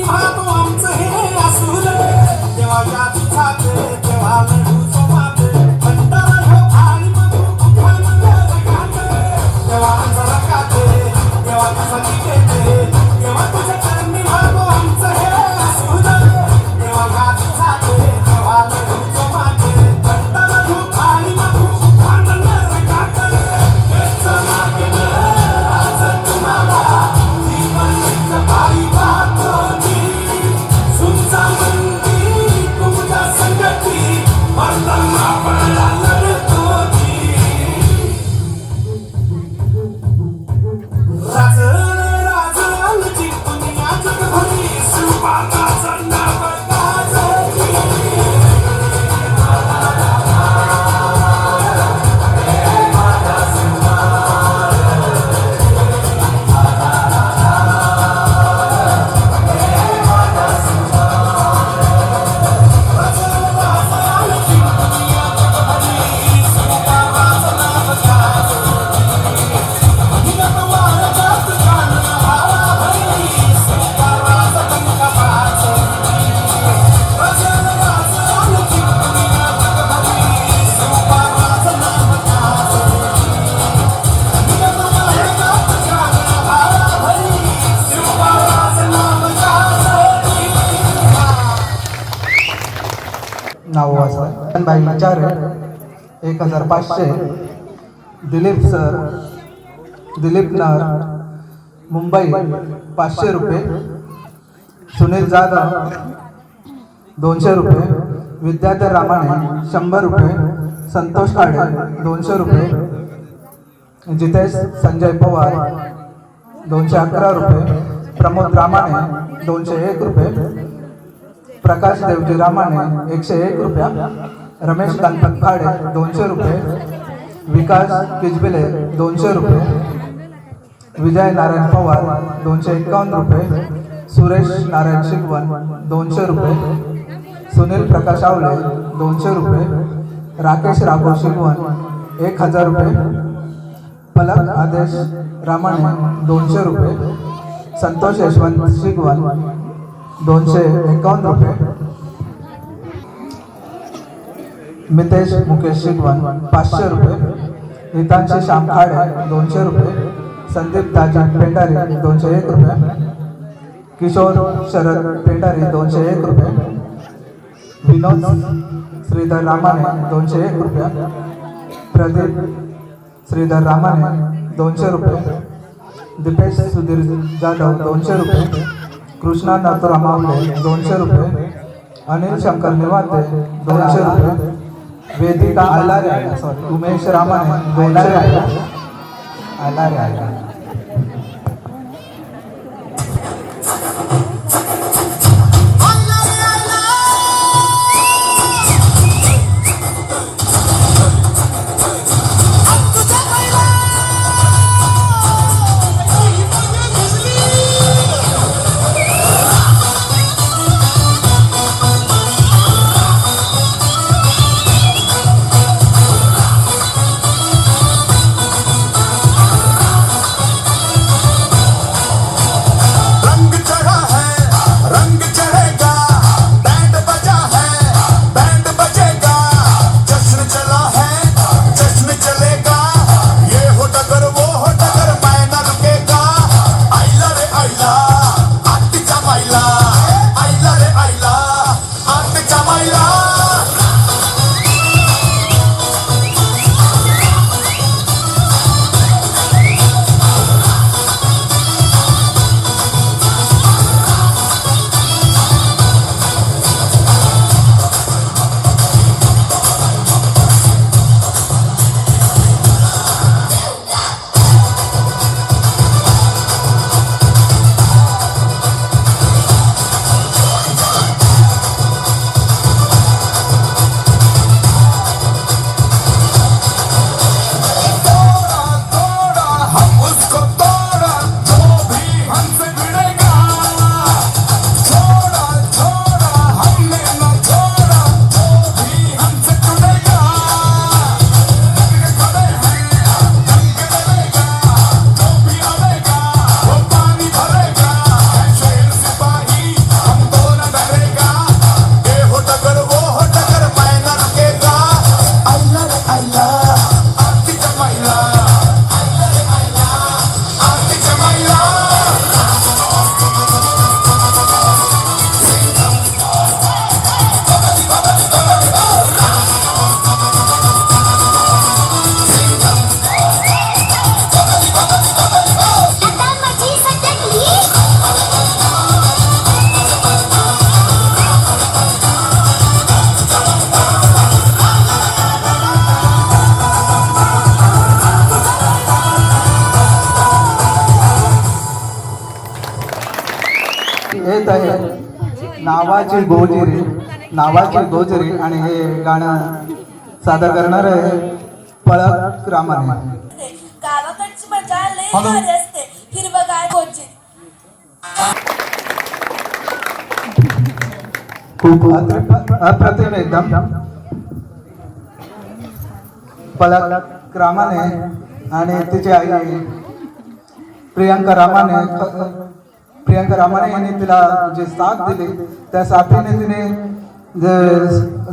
महातो आमचं हे असू दे तेव्हा जाती खाते तेव्हा लढू सोमाते भंडारा ह्यो आणि मग उखाण रकाते तेव्हा जरा खाते तेव्हा तुझं निघेते तेव्हा तुझ्या करणी महातो आमचं हे असू दे तेव्हा जाती खाते तेव्हा लढू सोमाते भंडारा ह्यो आणि मग उखाण रकाते याचं मागणं आज तुम्हाला जीवन बाई बातोनी सुनचा मंदी तुमच्या संगती मरताना पडला लढतोनी राजन जिंकून या जगभरी सुपाताचं नाव गाजली नाव वाचा बाई विचार 1500 दिलीप सर दिलीप नर मुंबई 500 रुपये सुनील जाधव 200 रुपये विद्याधर रामाणे 100 रुपये संतोष काळे 200 रुपये जितेश संजय पवार 211 रुपये प्रमोद रामाणे 201 रुपये प्रकाश देवजी रामाणे 101 रुपया रमेश गणपत खाडे 200 रुपये विकास किजबिले 200 रुपये विजय नारायण पवार 251 रुपये सुरेश नारायण शिगवन 200 रुपये सुनील प्रकाश आवले 200 रुपये राकेश राघव शिगवन 1000 रुपये पलक आदेश रामाणे 200 रुपये संतोष यशवंत शिगवन 251 रुपये मितेश मुकेश शिगवन 500 रुपये हितांशी श्याम खाडे 200 रुपये संदीप दाजी पेंडारी 201 रुपये किशोर शरद पेंडारी 201 रुपये विनोद श्रीधर रामाणे 201 रुपया प्रदीप श्रीधर रामाणे 200 रुपये दीपेश सुधीर जाधव 200 रुपये कृष्णा नाथुराम आवले 200 रुपये अनिल शंकर निवाते 200 रुपये वेदिका आलारे सॉरी उमेश रामाणे 200 रुपये आलारे नावाची गोजरी आणि हे गाणं सादर करणार आहे पळक रामाने. गावाकडची मजा लई भारी असते. हिरवगार गोंजीत खूप अप्रतिम एकदम. पळक रामाने आणि तिची आई प्रियंका रामाने यांनी तिला जी साथ दिली त्या साथीने तिने जे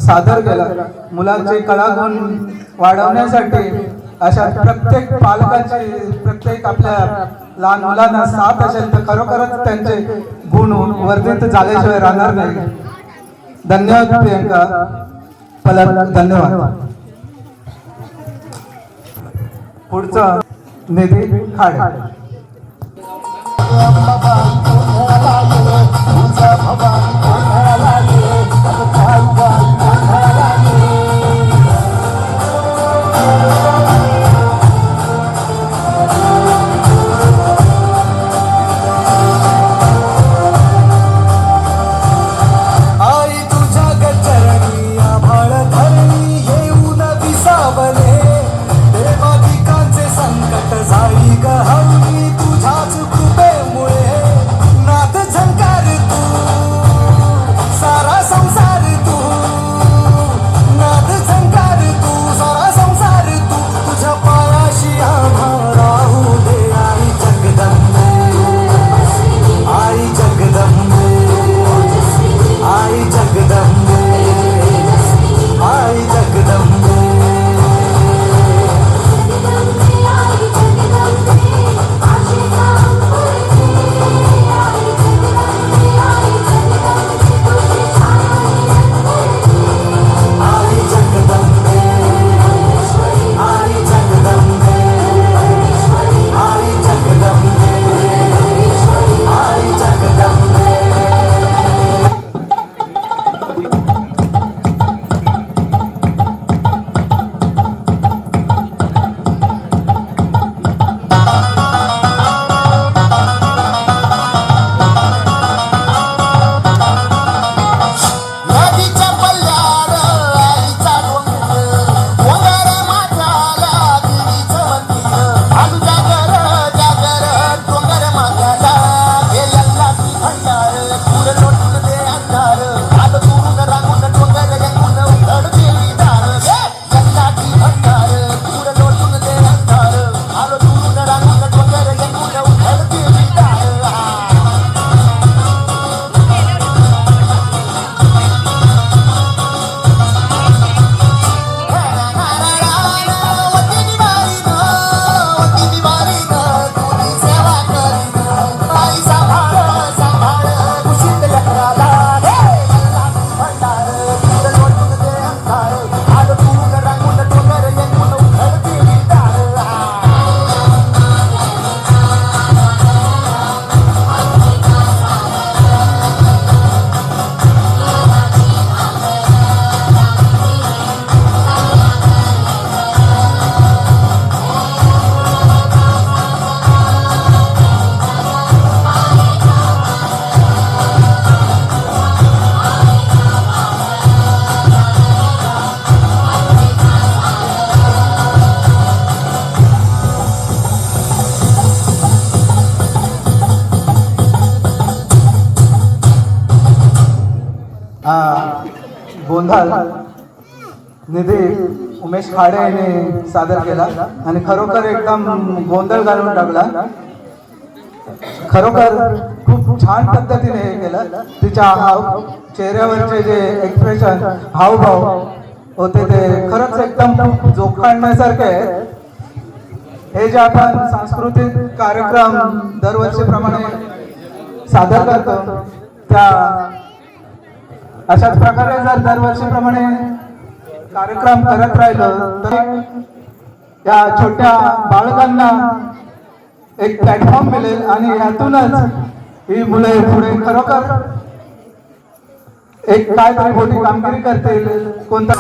सादर केलं मुलांचे कलागुण वाढवण्यासाठी. अशा प्रत्येक पालकाची प्रत्येक आपल्या लहान मुलांना साथ असेल तर खरोखरच त्यांचे गुण वर्धित झाल्याशिवाय राहणार नाही. धन्यवाद प्रियंका पलक, धन्यवाद. पुढचं निधी खाडे. गोंधळ निधी उमेश खाडे यांनी सादर केला आणि खरोखर एकदम गोंधळ घालून टाकला. खरोखर खूप छान पद्धतीने हे केलं. तिच्या चेहऱ्यावरचे जे एक्सप्रेशन हावभाव होते ते खरंच एकदम जोखाणण्यासारखे आहेत. हे जे आपण सांस्कृतिक कार्यक्रम दरवर्षीप्रमाणे सादर करतो त्या अशाच प्रकारे जर दरवर्षीप्रमाणे कार्यक्रम करत राहिलो तर या छोट्या बाळकांना एक प्लॅटफॉर्म मिळेल आणि यातूनच ही मुले पुढे खरोखर एक काहीतरी मोठी कामगिरी करतील. कोणता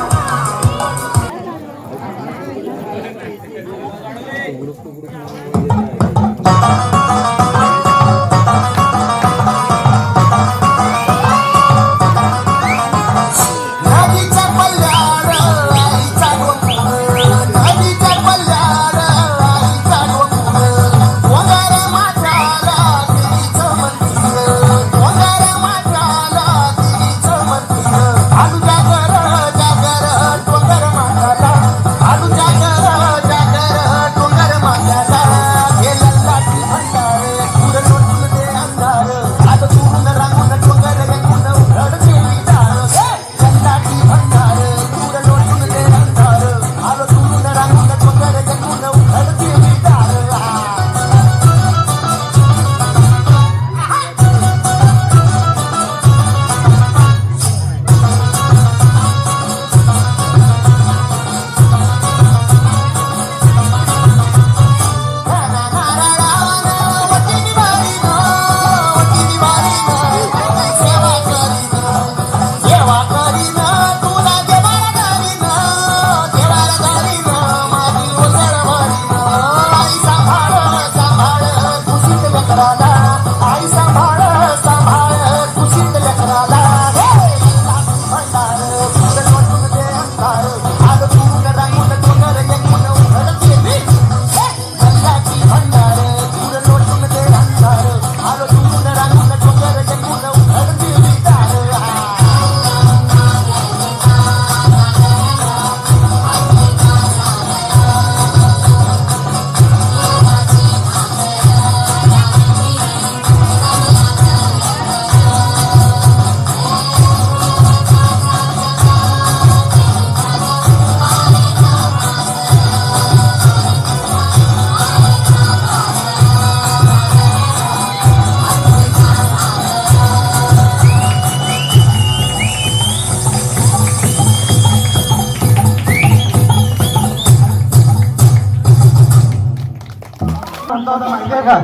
होता माहितीये का?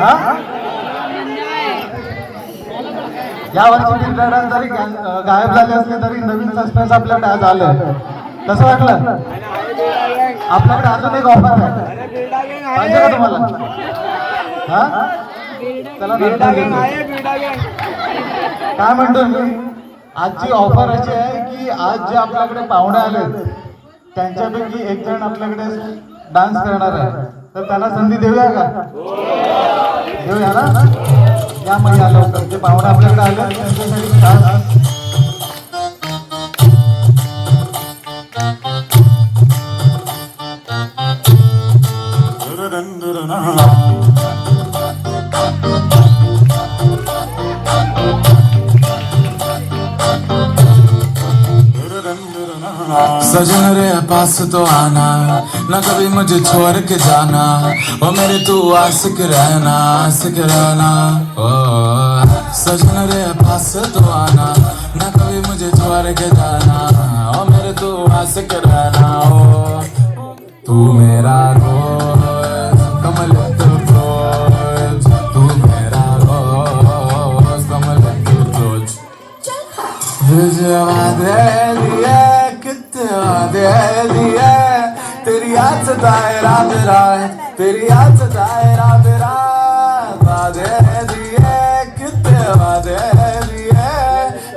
हा? या वर्षी बिग ड्रॅगन जरी गायब झाले असले तरी नवीन सस्पेन्स आपल्याकडे आज आलंय. कसं वाटलं? आपल्याकडे अजून एक ऑफर आहे, पाहिजे का तुम्हाला? हा चला नंतर घेतो. काय म्हणतो मी, आजची ऑफर अशी आहे की आज जे आपल्याकडे पाहुणे आले त्यांच्यापैकी एक जण आपल्याकडे डान्स करणार आहे, तर त्यांना संधी देऊया का? देऊया ना? या महिन्या लवकर जे पाहुणे आपल्याकडे आले त्यांच्यासाठी डान्स. सजन रे पास तो आना, ना कभी मुझे छोड़ के जाना, ओ मेरे तू आशिक रहना, आशिक रहना. ओ सजन रे पास तो आना, ना कभी मुझे छोड़ के जाना, ओ मेरे तू आशिक रहना. ओ तू मेरा रोज कमल रोज, तू मेरा रोज कमल रोज. तुझे वादे दिए कितने वादे दिए, तेरी याद सताए रात रात, तेरी याद सताए रात रात. वादे दिए कितने वादे दिए,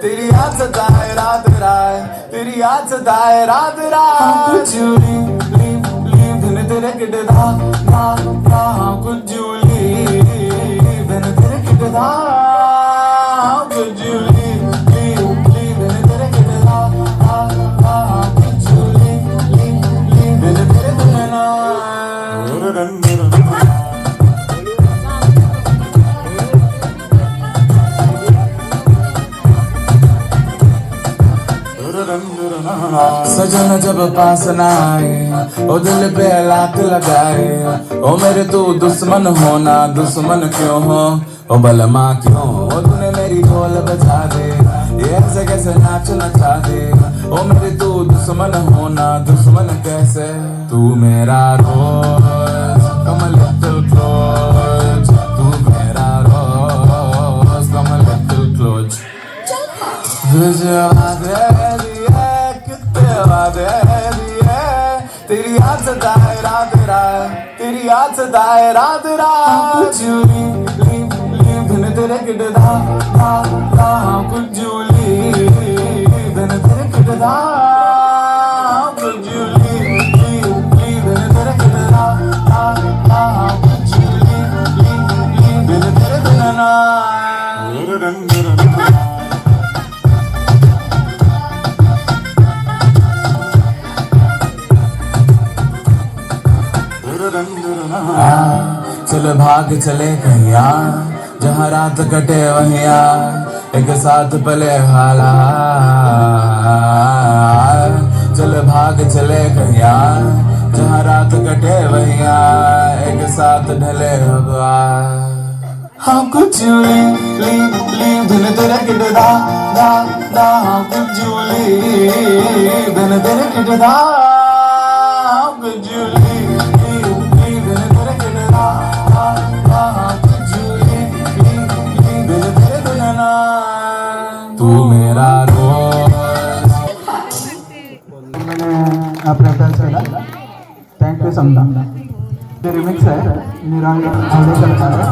तेरी याद सताए रात रात, तेरी याद सताए रात रात. कुछ लीव लीव लीव दिन तेरे किटे धा धा धा, कुछ लीव दिन तेरे किटे धा, कुछ लीव लीव लीव दिन तेरे किटे धा धा धा, कुछ लीव लीव लीव दिन तेरे किटे धा. सजन जब पास न आए, ओ दिल पे लात लगाए, ओ मेरे तू दुश्मन होना, दुश्मन क्यों हो, ओ बलमा क्यों, ओ तूने मेरी ढोल बजा दे, ये ऐसे कैसे नाच नचा दे, ओ मेरे तू दुश्मन होना, दुश्मन कैसे. तू मेरा रोज कमल रोज, तू मेरा रोज कमल रोज. तुझे वादे दिए कितने वादे दिए, तेरी याद सताए रात रात, तेरी याद सताए रात रात. कुछ लीव लीव लीव दिन तेरे किटे धा धा धा, कुछ लीव दिन तेरे किटे धा, कुछ लीव लीव लीव दिन तेरे किटे धा धा धा, कुछ लीव लीव लीव दिन तेरे किटे धा. चल भाग चले कहिया, जहाँ रात कटे वहिया, एक साथ पले हाला. चल भाग चले कहिया, जहाँ रात कटे वहिया, एक साथ ढले हवा. हाँ कुछ लीव लीव लीव दिन तेरे किटे धा धा धा, कुछ लीव दिन तेरे किटे धा, कुछ लीव तू मेरा रोज. मैंने आपल्या डान्स केला. थँक्यू समजा. ते रिमिक्स आहे, निराळ आवडेकर आहे.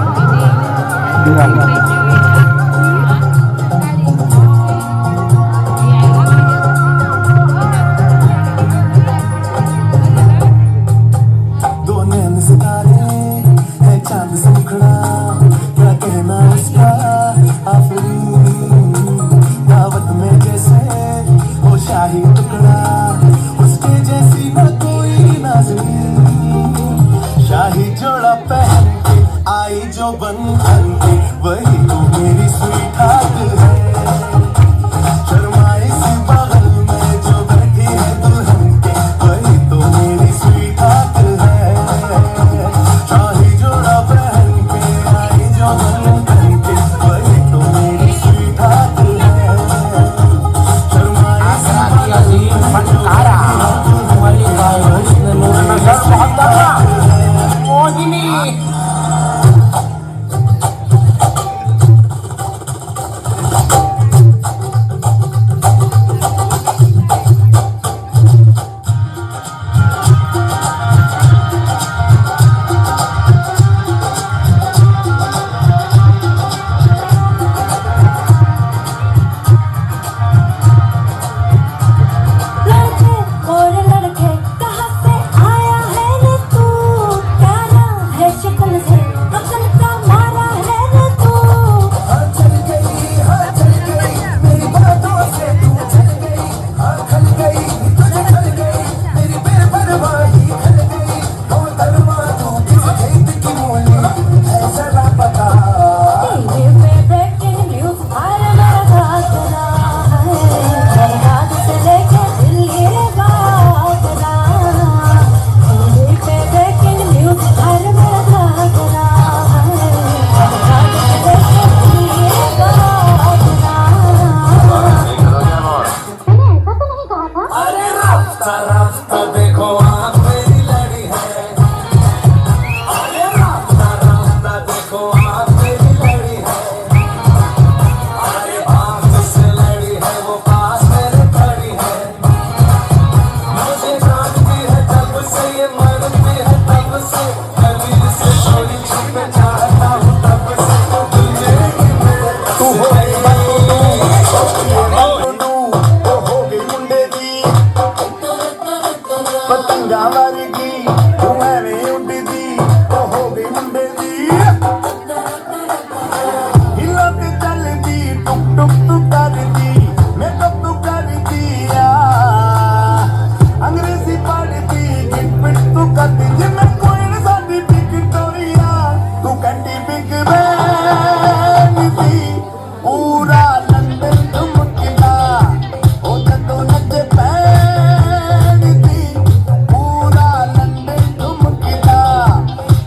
निराळ चांद से मुखड़ा, क्या कहना उसका आफरी, दावत में जैसे वो शाही टुकड़ा, उसके जैसी न कोई नाज़नीन. शाही जोड़ा पहन के आई जो बंधन के, वही तो मेरी स्वीट हार्ट है. शर्माई सी बगल में जो बैठी है दुल्हन के, वही तो मेरी स्वीट हार्ट है. शाही जोड़ा पहन के आई जो बंधन के, वही तो मेरी स्वीट हार्ट है. शर्माई सी बगल में जो बैठी है दुल्हन के, वही तो मेरी स्वीट हार्ट है. टुक टुक करती मैं टुक टुक करती अंग्रेजी पढ़ती गिट तू करती जिम्मे कोई साडी विक्टोरिया तू कंटी बिग बैन थी पूरा लंदन धुमकदा ओ जदों नचे पैन थी पूरा लंदन धुमकदा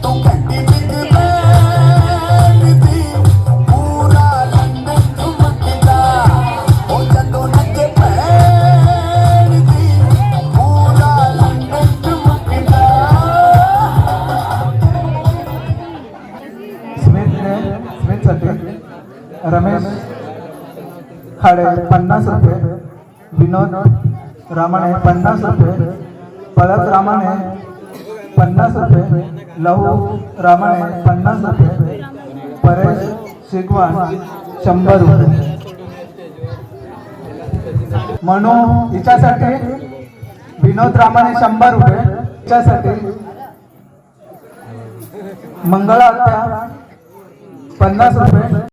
तू कंटी बिग बैन थी पूरा लंदन धुमकदा ओ जदों नचे पैन थी पूरा लंदन धुमकदा स्मितसाठी रमेश खाडे 50 रुपये, विनोद रामाणे 50 रुपये, पळत रामाणे 50 रुपये, लहू रामाणे 50 रुपये, परेश शिगवान 100 रुपये. म्हणू हिच्यासाठी विनोद रामाणे 100 रुपये, हिच्यासाठी मंगळा आत्या 50 रुपये.